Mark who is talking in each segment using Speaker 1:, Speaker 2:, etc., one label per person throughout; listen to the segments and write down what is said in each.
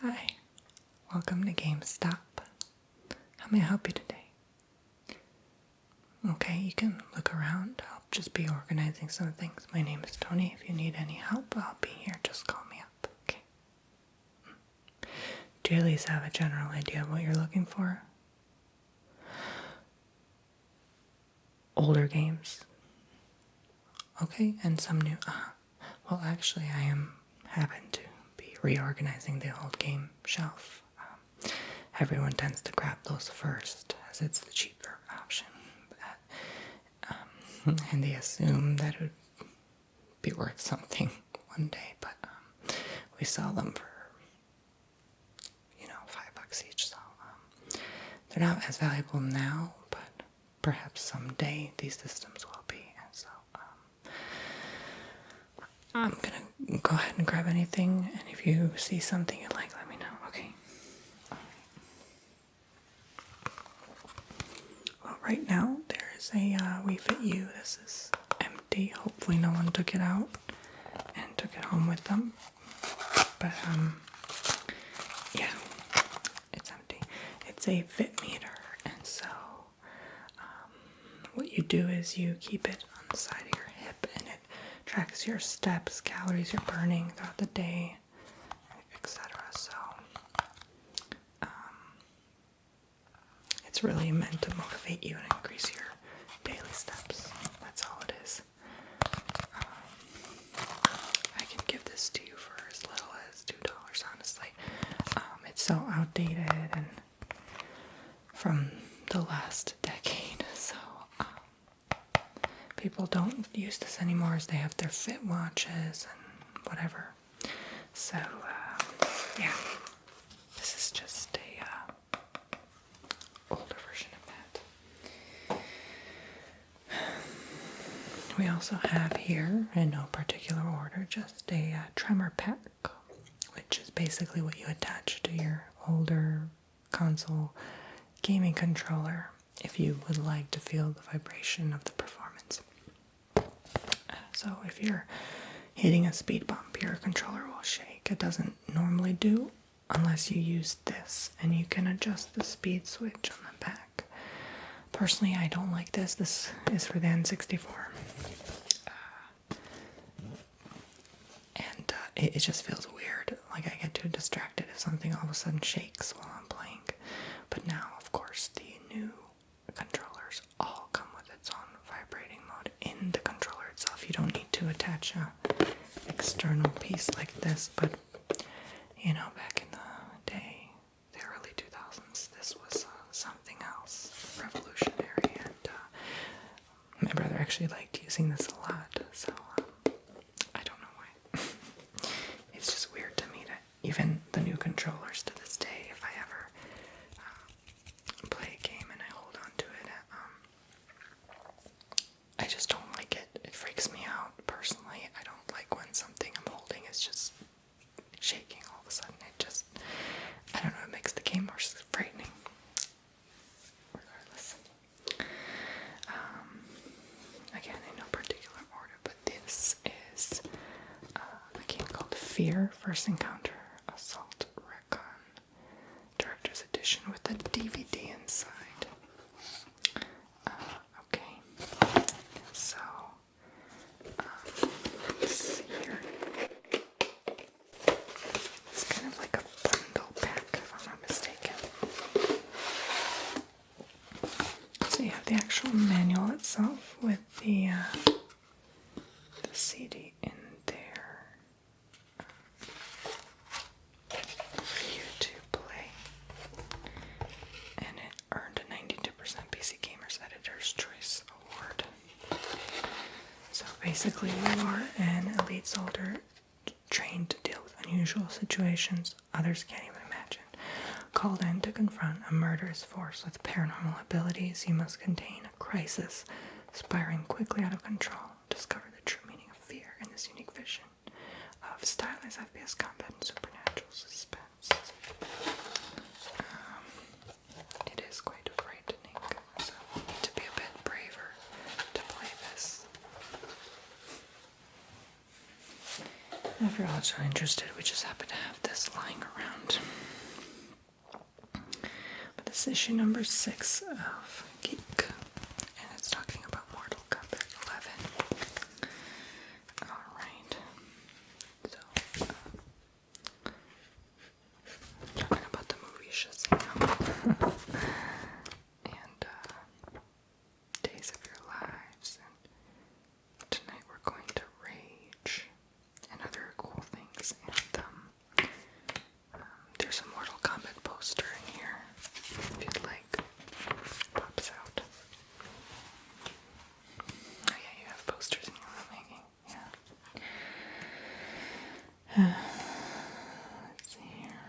Speaker 1: Hi, welcome to GameStop. How may I help you today? Okay, you can look around. I'll just be organizing some things. My name is Tony. If you need any help, I'll be here. Just call me up, okay? Do you at least have a general idea of what you're looking for? Older games. Okay, and some new. Well, actually, I happen to be reorganizing the old game shelf. Everyone tends to grab those first, as it's the cheaper option. And they assume that it would be worth something one day, but we sell them for, $5 each. So they're not as valuable now, but perhaps someday these systems will be. And so I'm gonna go ahead and grab anything, and if you see something you like, let me know, okay? Well, right now there's a We Fit You. This is empty. Hopefully no one took it out and took it home with them. But yeah, it's empty. It's a fit meter, and so what you do is you keep it on the side of your hip, and it tracks your steps, calories you're burning throughout the day, etc. So it's really meant to motivate you and increase your daily steps. That's all it is. I can give this to you for as little as $2, honestly. It's so outdated and from the last decade, so people don't use this anymore as they have their Fit watches and whatever. So, yeah, this is just a older version of that. We also have here, in no particular order, just a tremor pack, which is basically what you attach to your older console gaming controller if you would like to feel the vibration of the performance. So if you're hitting a speed bump, your controller will shake. It doesn't normally do unless you use this, and you can adjust the speed switch on the back. Personally, I don't like this. This is for the N64. And it just feels weird. Like I get too distracted if something all of a sudden shakes while I'm playing. But now, of course, the new controllers all come with its own vibrating mode in the controller itself. You don't need to attach a external piece like this, but back in the day, the early 2000s, this was something else revolutionary, and my brother actually liked using this a lot, so I don't know why. It's just weird to me that even the new controllers to this day, if I ever play a game and I hold on to it, I just don't like it. It freaks me out personally. I don't like when something I'm holding is just shaking all of a sudden. I don't know, it makes the game more frightening. Regardless. Again, in no particular order, but this is a game called Fear First Encounter Assault Recon Director's Edition with a DVD inside. Okay, so let's see here. It's kind of like a bundle pack, if I'm not mistaken. So you have the actual manual itself with the CD in there for you to play. And it earned a 92% PC Gamer's Editor's Choice Award. So basically you are an elite soldier trained to deal with unusual situations others can't even imagine. Called in to confront a murderous force with paranormal abilities, you must contain a crisis spiraling quickly out of control. Discover the true meaning of fear in this unique vision of stylized FPS combat and supernatural suspense. It is quite frightening, so you need to be a bit braver to play this. If you're also interested, we just happen to have this lying around. But this is issue number 6 of Geek, and it's talking about Mortal Kombat 11. Alright, so, talking about the movie Shazam, and, Days of Your Lives, and tonight we're going to Rage, and other cool things, and, there's a Mortal Kombat poster in here, if you'd like. Pops out. Oh yeah, you have posters in your room hanging. Yeah. Let's see here.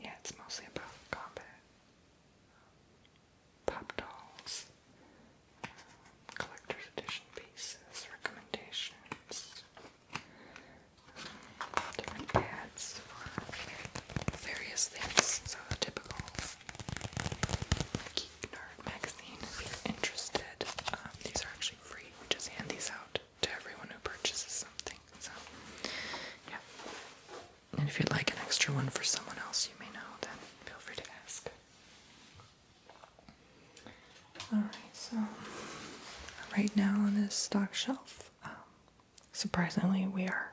Speaker 1: Yeah, it's mostly about combat. Pop dolls. Collector's edition pieces. Recommendations. Different ads for various things. So the typical Geek Nerd magazine, if you're interested. These are actually free. We just hand these out to everyone who purchases something. So, yeah. And if you'd like an extra one for someone else you may know, then feel free to ask. Alright, so right now on this stock shelf, surprisingly, we are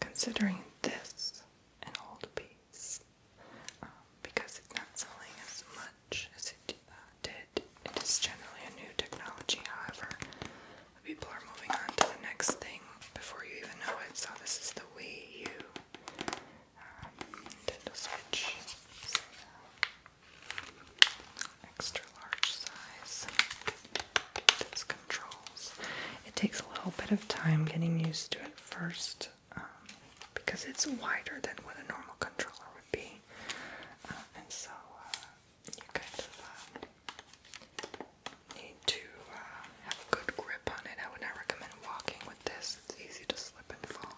Speaker 1: considering this an old piece because it's not selling as much as it did. It is generally a new technology, however, people are moving on to the next thing before you even know it. So this is the Wii U Nintendo Switch. It's extra large size. Its controls. It takes a little bit of time getting used to it first because it's wider than what a normal controller would be, and so you kind of need to have a good grip on it. I would not recommend walking with this. It's easy to slip and fall.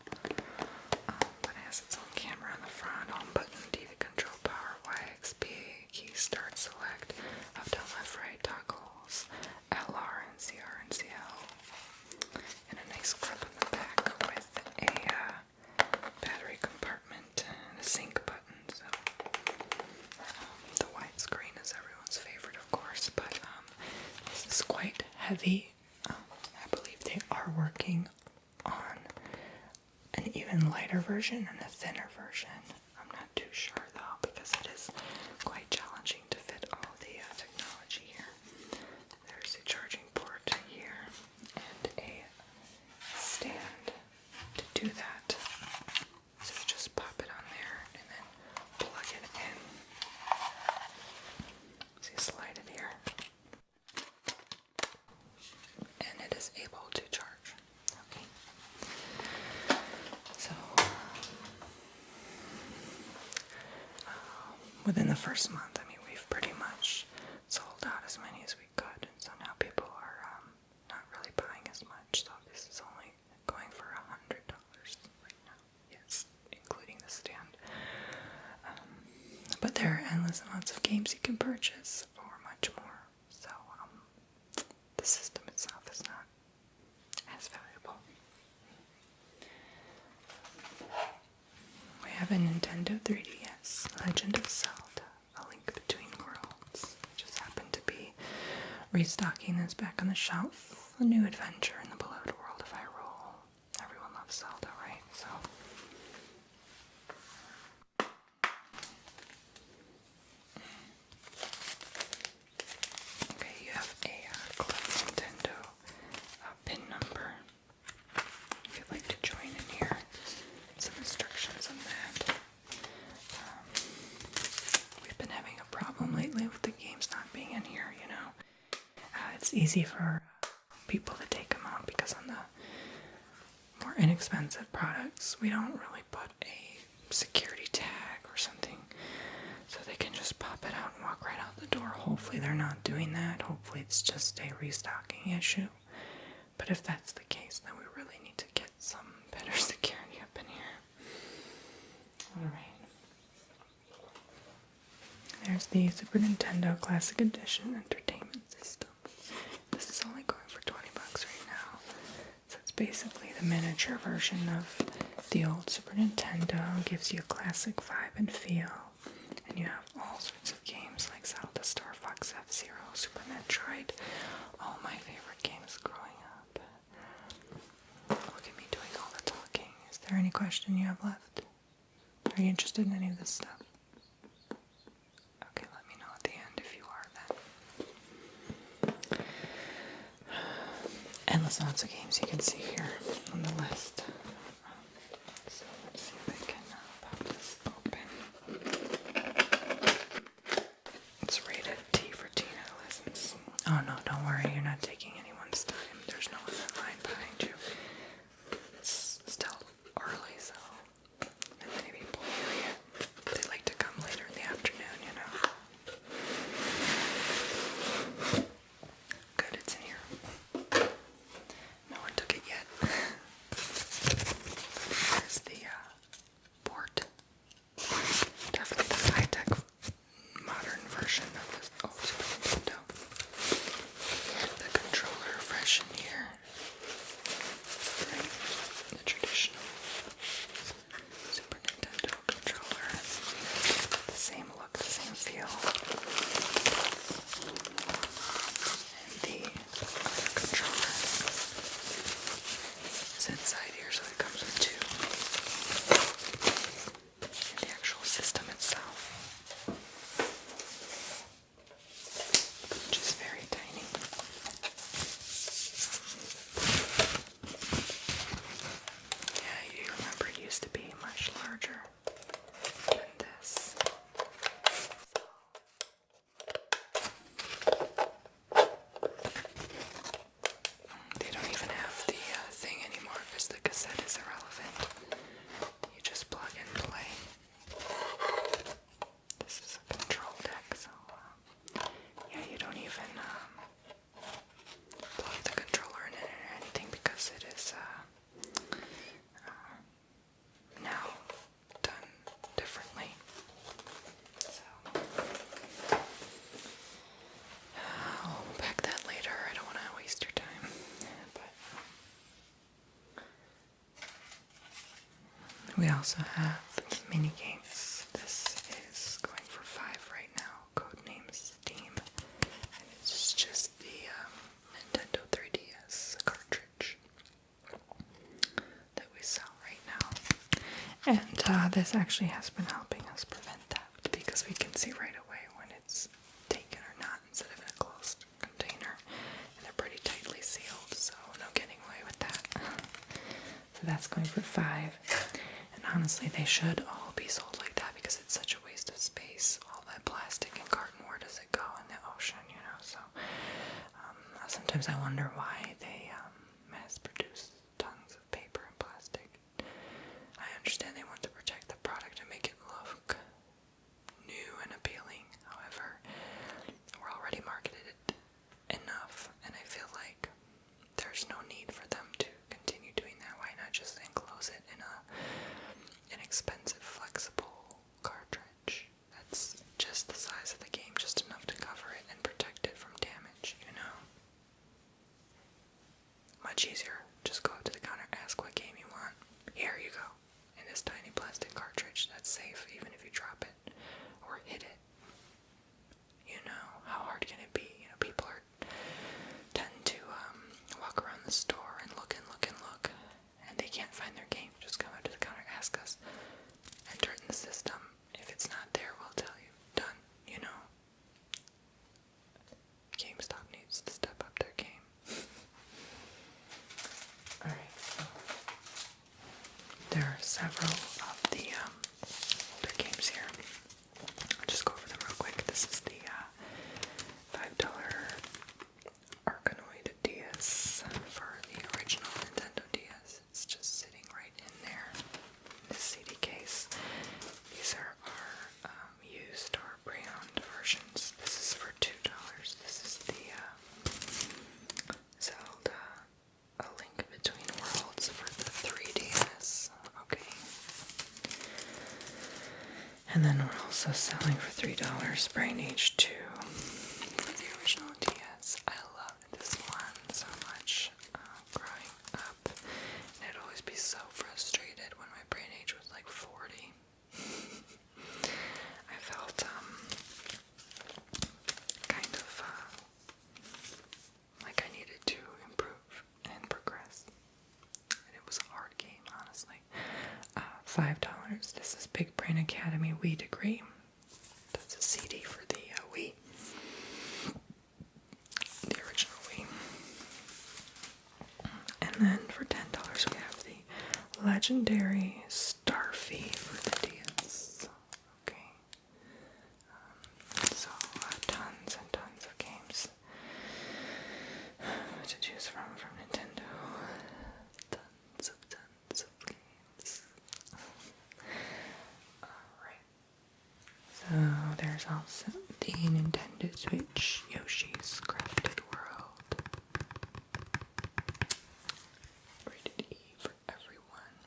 Speaker 1: But it has its own camera on the front, home button, TV control, power, YXP, key start, select, up, down, left, right, toggles, LR and CR and CL, and a nice clip in the back with a battery compartment and a sync button. So the widescreen is everyone's favorite, of course, but this is quite heavy. I believe they are working on an even lighter version and a thinner version. I'm not too sure though, because it is quite challenging to fit all the technology here. There's a charging port here and a stand to do that. So you just pop it on there and then plug it in. So you slide it here. And it is able to charge. Okay. So within the first month, I mean, we've pretty much sold out as many as we could, and so now people are not really buying as much. So this is only going for $100 right now. Yes, including the stand. But there are endless amounts of games you can purchase for much more. So the system itself is not as valuable. We have a Nintendo 3DS, Legend of Zelda, A Link Between Worlds. I just happened to be restocking this back on the shelf. A new adventure in the beloved world of Hyrule. Everyone loves Zelda, right? So okay, you have a Club Nintendo pin number. If you'd like to join in here, some instructions on that. We've been having a problem lately with the games not being in here, you know. It's easy for people to take them out because on the more inexpensive products, we don't really put a security tag or something, so they can just pop it out and walk right out the door. Hopefully they're not doing that. Hopefully it's just a restocking issue. But if that's the case, then we really need to get some better security up in here. Alright. There's the Super Nintendo Classic Edition Entertainment System. This is basically the miniature version of the old Super Nintendo. Gives you a classic vibe and feel. And you have all sorts of games like Zelda, Star Fox, F-Zero, Super Metroid. All my favorite games growing up. Look at me doing all the talking. Is there any question you have left? Are you interested in any of this stuff? Okay, let me know at the end if you are then. Endless amounts of games you can see here on the list. So let's see if I can pop this open. It's rated T for teen adolescents. Oh no, don't worry, you're not taking anyone's time. There's no one in line behind you. It's still early, so maybe people hear you. They like to come later in the afternoon, you know. Good, it's in here. No one took it yet. There's the port. Definitely the high-tech modern version of this old Super Nintendo. The controller fresh in here. Right? The traditional Super Nintendo controller. The same look, the same feel. And the other controller is inside here, so it comes with two. And the actual system itself, which is very tiny. Yeah, you remember it used to be much larger than this. They don't even have the thing anymore because the cassette is irrelevant. You just plug and play. This is a control deck, so yeah, you don't even plug the controller in it or anything because it is now done differently. So I'll pack that later. I don't want to waste your time. But we also have mini games. This is going for $5 right now. Codename Steam. And it's just the Nintendo 3DS cartridge that we sell right now. And this actually has been helping us prevent theft because we can see right away when it's taken or not instead of in a closed container. And they're pretty tightly sealed, so no getting away with that. So that's going for $5. And honestly, they should all be sold like that because it's such a waste of space. All that plastic and carton, where does it go in the ocean, you know? So sometimes I wonder why they mass produce tons of paper and plastic. I understand they want to protect the product and make it look new and appealing. However, we're already marketed it enough, and I feel like there's no need for them to continue doing that. Why not just enclose it in a inexpensive, flexible cartridge that's just the size of the game, just enough to cover it and protect it from damage, you know? Much easier. Just go up to the counter, ask what game you want. Here you go. In this tiny plastic cartridge that's safe even if you drop it or hit it. You know, how hard can it be? You know, people tend to walk around the store and look and look and look, and they can't find their game. Just come up to the counter, ask us, enter it in the system. If it's not there, we'll tell you. Done. You know. GameStop needs to step up their game. Alright, so there are several of the older games here. I'll just go over them real quick. This is the $5 Arkanoid DS for the original Nintendo DS. It's just sitting right in there, this CD case. These are our used or pre-owned versions. This is for $2. This is the Zelda A Link Between Worlds for the 3DS. Okay. And then we're also selling for $3 Brain Age 2 for the original DS. I loved this one so much growing up. $5. This is Big Brain Academy Wii Degree. That's a CD for the Wii. The original Wii. And then for $10 we have the legendary Starfy for the DS. Okay. So tons and tons of games to choose from Nintendo. Tons of games. Alright. So there's also the Nintendo Switch Yoshi's Crafted World. Rated E for everyone.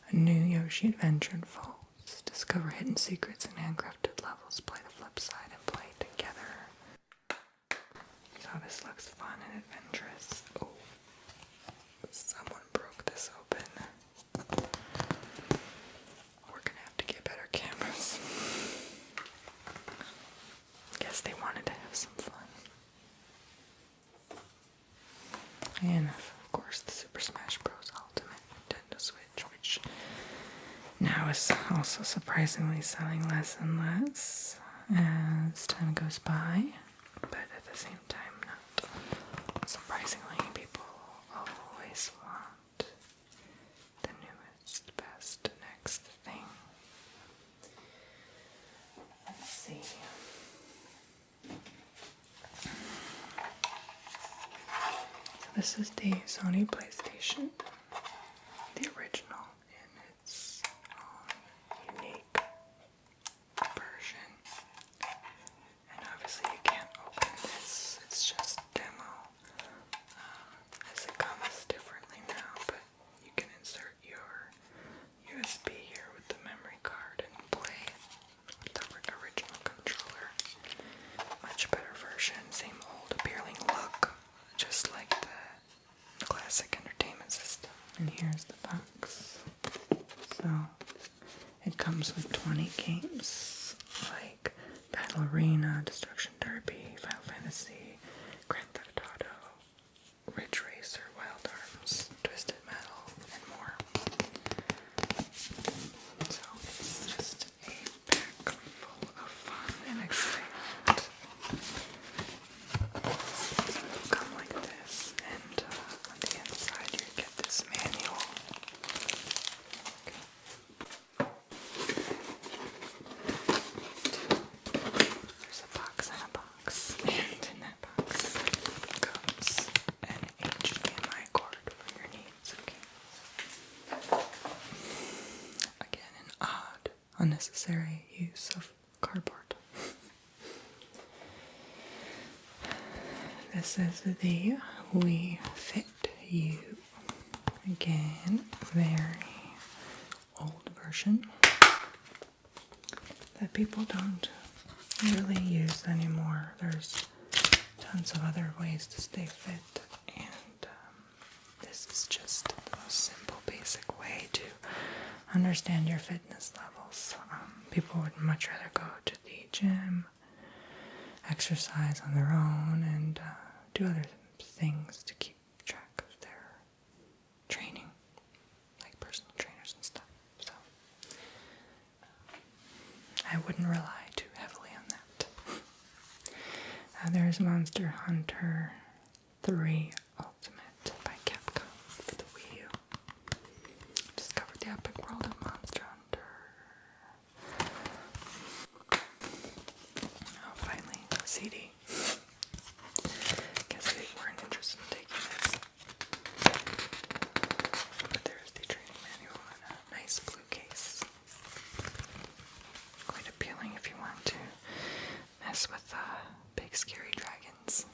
Speaker 1: A new Yoshi adventure unfolds. Discover hidden secrets and handcrafted levels. Play the flip side and play together. So this looks fun and adventurous. Oh, someone broke this open. We're gonna have to get better cameras. Guess they wanted to have some fun. And of course the Super Smash Bros. Ultimate Nintendo Switch, which now is also surprisingly selling less and less as time goes by, but at the same time not surprisingly. People always want the newest, best, next thing. Let's see. This is the Sony PlayStation, the original, in its own unique version. And obviously you can't open this, it's just demo. As it comes differently now, but you can insert your USB here with the memory card and play with the original controller. Much better version, same old appealing look, just like the classic entertainment system. And here's the box. So it comes with 20 games like Battle Arena, Destruction Derby, Final Fantasy, Grand Theft Auto, Ridge Racer, Wild Arms, Twisted Metal, and more. So it's just a pack full of fun and excitement. So it'll come like this, and on the inside you get this manual. There's a box and a box, and in that box comes an HDMI cord for your needs. Okay. Again, an odd, unnecessary use of cardboard. This is the Wii Fit U. Again, very old version that people don't really use anymore. There's tons of other ways to stay fit, and this is just the most simple, basic way to understand your fitness levels. People would much rather go to the gym, exercise on their own, and do other things to keep track of their training, like personal trainers and stuff. So I wouldn't rely too heavily on that. There's Monster Hunter 3 Ultimate by Capcom for the Wii U. Discover the epic world of Monster Hunter. Oh, finally, a CD. Guess they weren't interested in taking this. But there's the training manual in a nice blue case. Quite appealing if you want to mess with big scary dragons.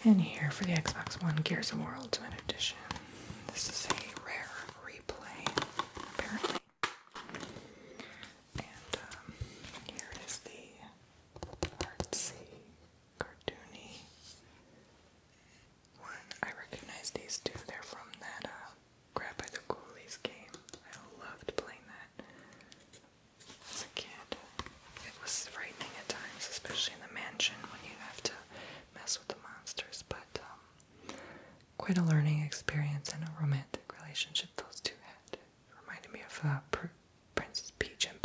Speaker 1: And here for the Xbox One, Gears of War Ultimate Edition. This is a rare replay, apparently. And here is the artsy, cartoony one. I recognize these two. They're from that Grab by the Ghoulies game. I loved playing that as a kid. It was frightening at times, especially in the mansion when you have to mess with the monsters, but quite a learning experience and a romantic relationship. relationship those two had. It reminded me of Princess Peach and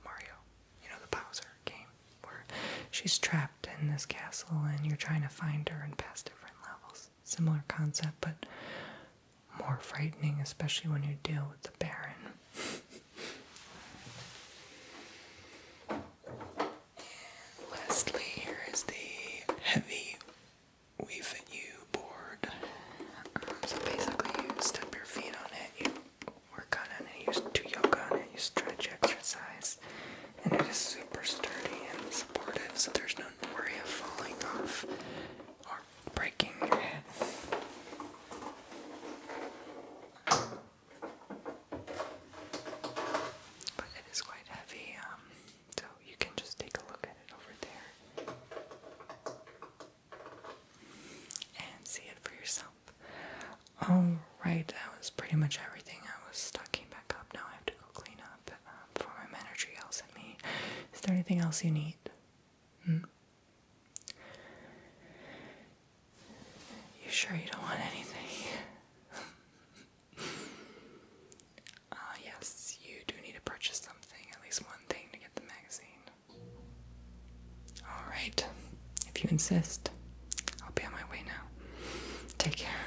Speaker 1: Mario. You know, the Bowser game, where she's trapped in this castle and you're trying to find her and pass different levels. Similar concept, but more frightening, especially when you deal with the Baron. Lastly, here is the heavy We Fit You board. So basically you step your feet on it, you work on it, you do yoga on it, you stretch, exercise, and it is super sturdy and supportive, so there's no worry of falling off or breaking your head. But it is quite heavy, so you can just take a look at it over there and see it for yourself. Alright, that was pretty much everything. I was stocking back up. Now I have to go clean up before my manager yells at me. Is there anything else you need? You sure you don't want anything? Yes, you do need to purchase something, at least one thing to get the magazine. Alright, if you insist, I'll be on my way now. Take care.